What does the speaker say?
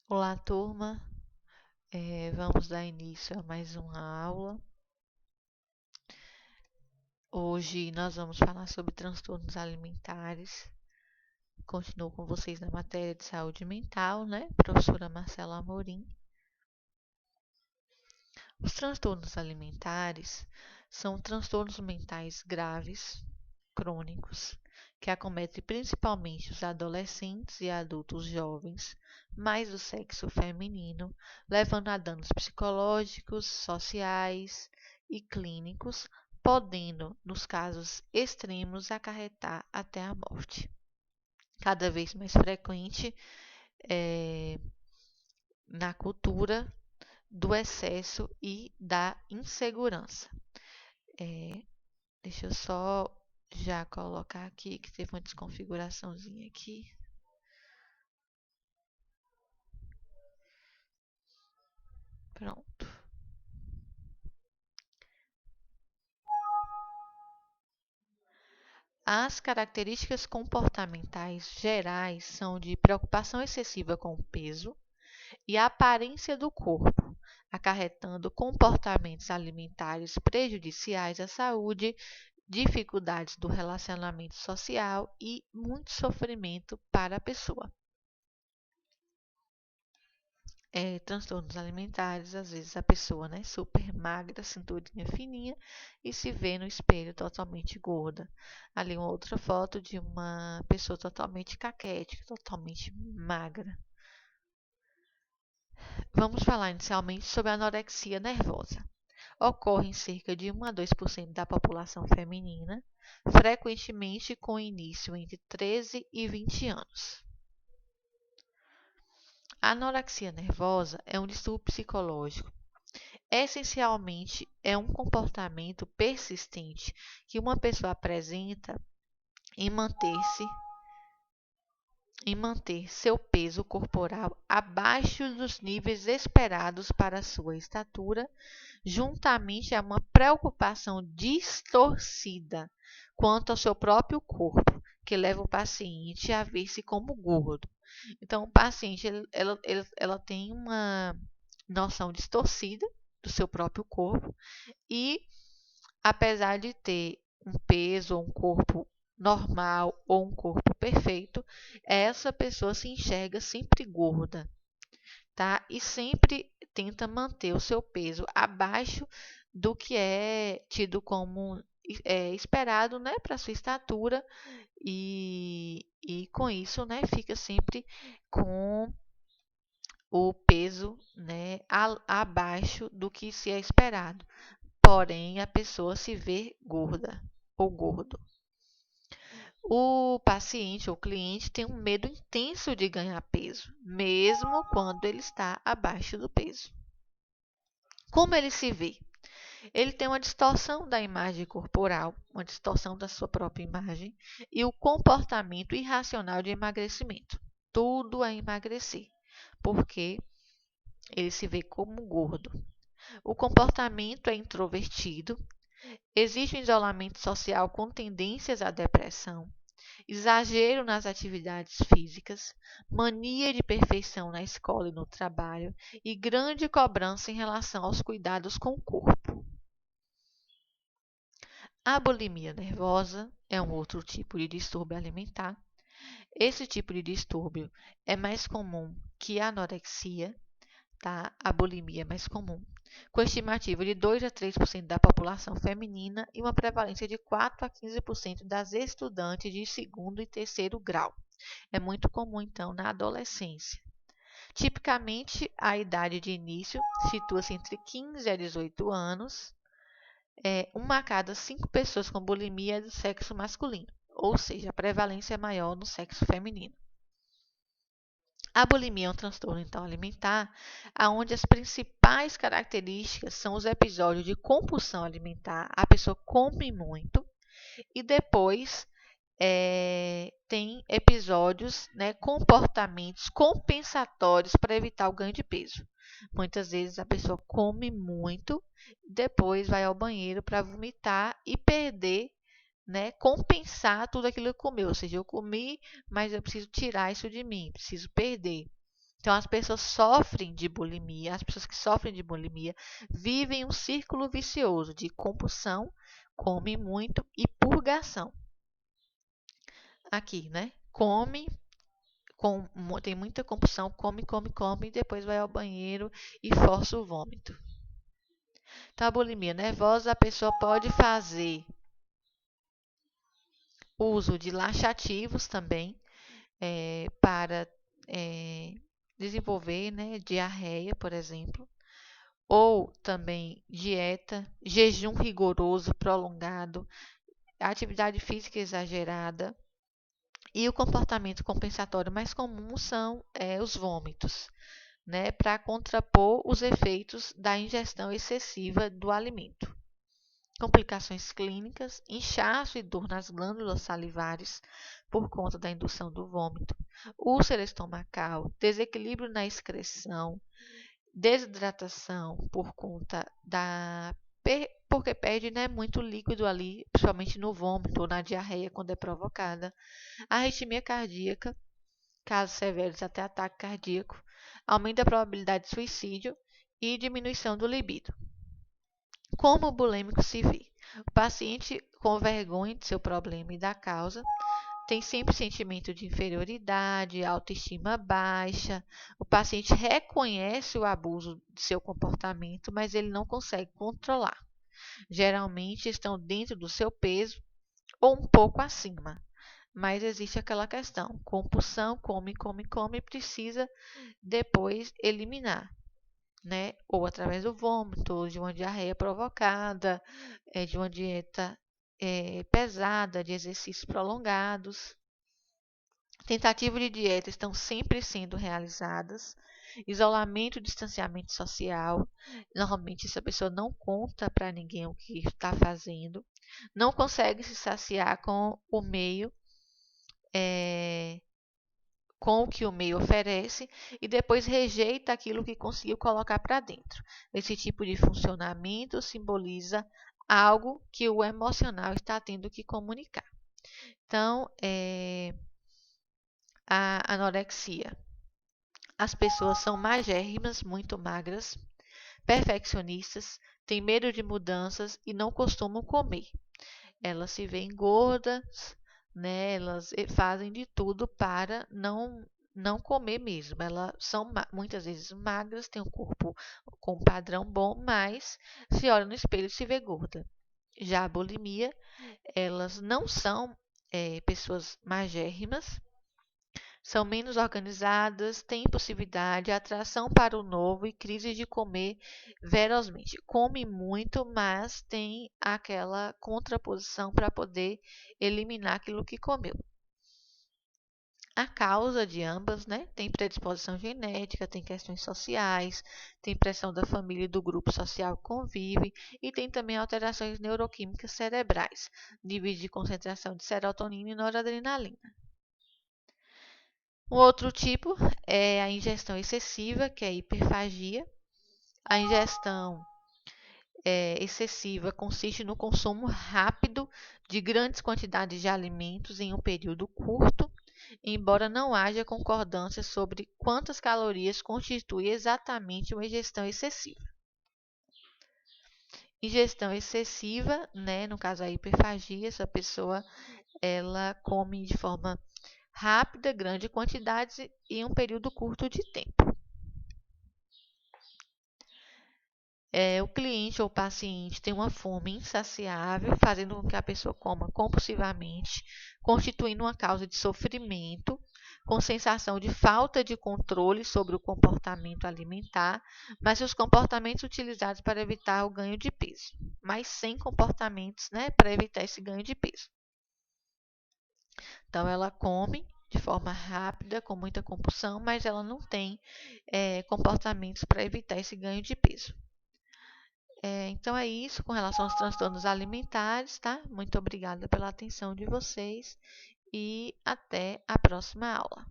Olá, turma. Vamos dar início a mais uma aula. Hoje nós vamos falar sobre transtornos alimentares. Continuo com vocês na matéria de saúde mental, né? Professora Marcela Amorim. Os transtornos alimentares são transtornos mentais graves, crônicos, que acometem principalmente os adolescentes e adultos jovens, mais do sexo feminino, levando a danos psicológicos, sociais e clínicos, podendo, nos casos extremos, acarretar até a morte. Cada vez mais frequente na cultura do excesso e da insegurança. É, Deixa eu só já colocar aqui que teve uma desconfiguraçãozinha aqui. Pronto. As características comportamentais gerais são de preocupação excessiva com o peso e a aparência do corpo, acarretando comportamentos alimentares prejudiciais à saúde, dificuldades do relacionamento social e muito sofrimento para a pessoa. Transtornos alimentares, às vezes a pessoa, né, super magra, cinturinha fininha e se vê no espelho totalmente gorda. Ali uma outra foto de uma pessoa totalmente caquética, totalmente magra. Vamos falar inicialmente sobre a anorexia nervosa. Ocorre em cerca de 1 a 2% da população feminina, frequentemente com início entre 13 e 20 anos. A anorexia nervosa é um distúrbio psicológico. Essencialmente, é um comportamento persistente que uma pessoa apresenta em manter seu peso corporal abaixo dos níveis esperados para sua estatura, juntamente a uma preocupação distorcida quanto ao seu próprio corpo, que leva o paciente a ver-se como gordo. Então, o paciente ela tem uma noção distorcida do seu próprio corpo e, apesar de ter um peso ou um corpo normal ou um corpo perfeito, essa pessoa se enxerga sempre gorda, tá? E sempre tenta manter o seu peso abaixo do que é tido como esperado, né, para sua estatura e com isso, né, fica sempre com o peso, né, abaixo do que se é esperado. Porém, a pessoa se vê gorda ou gordo. O paciente ou cliente tem um medo intenso de ganhar peso, mesmo quando ele está abaixo do peso. Como ele se vê? Ele tem uma distorção da imagem corporal, uma distorção da sua própria imagem e o comportamento irracional de emagrecimento. Tudo a emagrecer, porque ele se vê como gordo. O comportamento é introvertido, existe um isolamento social com tendências à depressão, exagero nas atividades físicas, mania de perfeição na escola e no trabalho e grande cobrança em relação aos cuidados com o corpo. A bulimia nervosa é um outro tipo de distúrbio alimentar. Esse tipo de distúrbio é mais comum que a anorexia, tá? A bulimia é mais comum, com estimativa de 2 a 3% da população feminina e uma prevalência de 4 a 15% das estudantes de segundo e terceiro grau. É muito comum, então, na adolescência. Tipicamente, a idade de início situa-se entre 15 a 18 anos. Uma a cada 5 pessoas com bulimia é do sexo masculino, ou seja, a prevalência é maior no sexo feminino. A bulimia é um transtorno então alimentar, onde as principais características são os episódios de compulsão alimentar. A pessoa come muito e depois tem episódios, né, comportamentos compensatórios para evitar o ganho de peso. Muitas vezes a pessoa come muito, depois vai ao banheiro para vomitar e perder, né, compensar tudo aquilo que comeu. Ou seja, eu comi, mas eu preciso tirar isso de mim, preciso perder. Então, as pessoas sofrem de bulimia, as pessoas que sofrem de bulimia vivem um círculo vicioso de compulsão, come muito e purgação. Aqui, né? Come, tem muita compulsão, come, come, come, e depois vai ao banheiro e força o vômito. Então, a bulimia nervosa, a pessoa pode fazer uso de laxativos também, para desenvolver, né, diarreia, por exemplo, ou também dieta, jejum rigoroso prolongado, atividade física exagerada e o comportamento compensatório mais comum são os vômitos, né, para contrapor os efeitos da ingestão excessiva do alimento. Complicações clínicas, inchaço e dor nas glândulas salivares por conta da indução do vômito, úlcera estomacal, desequilíbrio na excreção, desidratação por conta porque perde, né, muito líquido ali, principalmente no vômito ou na diarreia quando é provocada, arritmia cardíaca, casos severos até ataque cardíaco, aumento da probabilidade de suicídio e diminuição do libido. Como o bulêmico se vê? O paciente com vergonha de seu problema e da causa, tem sempre sentimento de inferioridade, autoestima baixa. O paciente reconhece o abuso de seu comportamento, mas ele não consegue controlar. Geralmente estão dentro do seu peso ou um pouco acima. Mas existe aquela questão: compulsão, come, come, come, precisa depois eliminar, né? Ou através do vômito, ou de uma diarreia provocada, de uma dieta pesada, de exercícios prolongados. Tentativas de dieta estão sempre sendo realizadas. Isolamento e distanciamento social. Normalmente, essa pessoa não conta para ninguém o que está fazendo. Não consegue se saciar com o meio, com o que o meio oferece, e depois rejeita aquilo que conseguiu colocar para dentro. Esse tipo de funcionamento simboliza algo que o emocional está tendo que comunicar. Então, a anorexia. As pessoas são magérrimas, muito magras, perfeccionistas, têm medo de mudanças e não costumam comer. Elas se veem gordas, né? Elas fazem de tudo para não comer mesmo. Elas são muitas vezes magras, têm um corpo com um padrão bom, mas se olha no espelho e se vê gorda. Já a bulimia, elas não são pessoas magérrimas, são menos organizadas, têm impulsividade, atração para o novo e crise de comer ferozmente. Come muito, mas tem aquela contraposição para poder eliminar aquilo que comeu. A causa de ambas, né? Tem predisposição genética, tem questões sociais, tem pressão da família e do grupo social que convive e tem também alterações neuroquímicas cerebrais, níveis de concentração de serotonina e noradrenalina. O outro tipo é a ingestão excessiva, que é a hiperfagia. A ingestão excessiva consiste no consumo rápido de grandes quantidades de alimentos em um período curto, embora não haja concordância sobre quantas calorias constitui exatamente uma ingestão excessiva. Ingestão excessiva, né, no caso a hiperfagia, essa pessoa ela come de forma rápida, grande quantidade em um período curto de tempo. O cliente ou paciente tem uma fome insaciável, fazendo com que a pessoa coma compulsivamente, constituindo uma causa de sofrimento, com sensação de falta de controle sobre o comportamento alimentar, mas os comportamentos utilizados para evitar o ganho de peso, mas sem comportamentos, né, para evitar esse ganho de peso. Então, ela come de forma rápida, com muita compulsão, mas ela não tem comportamentos para evitar esse ganho de peso. Então, é isso com relação aos transtornos alimentares, tá? Muito obrigada pela atenção de vocês e até a próxima aula.